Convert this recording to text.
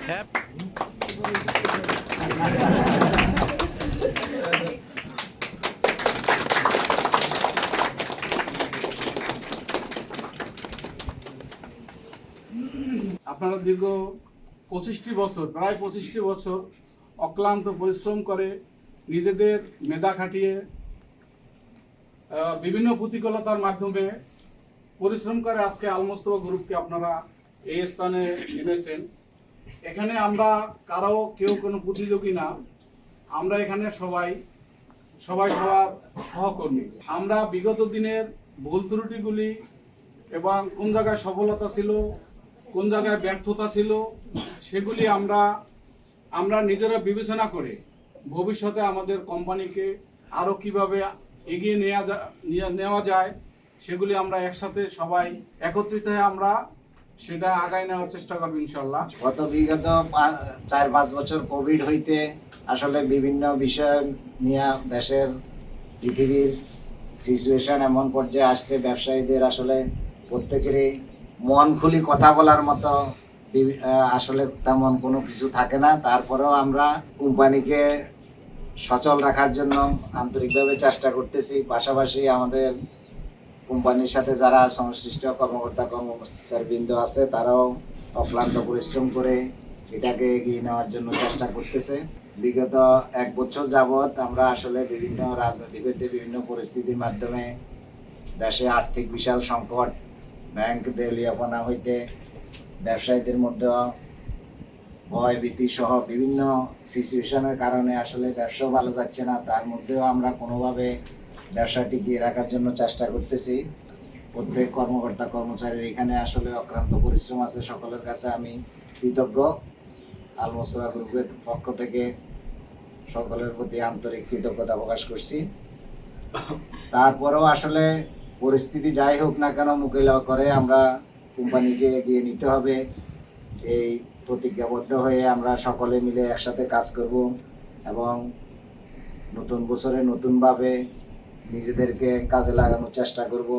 আপনারা দীর্ঘ 25টি বছর প্রায় 25টি বছর অক্লান্ত পরিশ্রম করে নিজেদের মেধা খাটিয়ে বিভিন্ন প্রতিকূলতার মাধ্যমে পরিশ্রম করে আজকে আল মোস্তফা গ্রুপকে আপনারা এই স্থানে এনেছেন। এখানে আমরা কেউ কোনো প্রতিযোগী না, আমরা এখানে সবাই সবার সহকর্মী। আমরা বিগত দিনের ভুল ত্রুটিগুলি এবং কোন জায়গায় সফলতা ছিল, কোন জায়গায় ব্যর্থতা ছিল, সেগুলি আমরা নিজেরা বিবেচনা করে ভবিষ্যতে আমাদের কোম্পানিকে আরও কীভাবে এগিয়ে নেওয়া যায় সেগুলি আমরা একসাথে সবাই একত্রিত হয়ে আমরা সেটা আগায় নেওয়ার চেষ্টা করব ইনশাল্লাহ। বিগত 4-5 বছর কোভিড হইতে আসলে বিভিন্ন বিষয় নিয়ে দেশের পৃথিবীর সিচুয়েশন এমন পর্যায়ে আসছে, ব্যবসায়ীদের আসলে প্রত্যেকেরই মন খুলি কথা বলার মতো আসলে তেমন কোনো কিছু থাকে না। তারপরেও আমরা কোম্পানিকে সচল রাখার জন্য আন্তরিকভাবে চেষ্টা করতেছি। পাশাপাশি আমাদের কোম্পানির সাথে যারা সংশ্লিষ্ট কর্মচারীবৃন্দ আছে তারাও অক্লান্ত পরিশ্রম করে এটাকে এগিয়ে নেওয়ার জন্য চেষ্টা করতেছে। বিগত 1 বছর যাবৎ আমরা আসলে বিভিন্ন রাজনৈতিক হইতে বিভিন্ন পরিস্থিতির মাধ্যমে দেশে আর্থিক বিশাল সংকট, ব্যাংক দেউলিয়াপনা হইতে ব্যবসায়ীদের মধ্যে ভয় ভীতি সহ বিভিন্ন সিচুয়েশনের কারণে আসলে ব্যবসাও ভালো যাচ্ছে না। তার মধ্যেও আমরা কোনোভাবে ব্যবসা টিকিয়ে রাখার জন্য চেষ্টা করতেছি। প্রত্যেক কর্মচারীর এখানে আসলে অক্লান্ত পরিশ্রম আছে। সকলের কাছে আমি কৃতজ্ঞ। আল মোস্তফা গ্রুপের পক্ষ থেকে সকলের প্রতি আন্তরিক কৃতজ্ঞতা প্রকাশ করছি। তারপরেও আসলে পরিস্থিতি যাই হোক না কেন মোকাবিলা করে আমরা কোম্পানিকে এগিয়ে নিতে হবে, এই প্রতিজ্ঞাবদ্ধ হয়ে আমরা সকলে মিলে একসাথে কাজ করব এবং নতুন বছরে নতুনভাবে নিজেদেরকে কাজে লাগানোর চেষ্টা করব।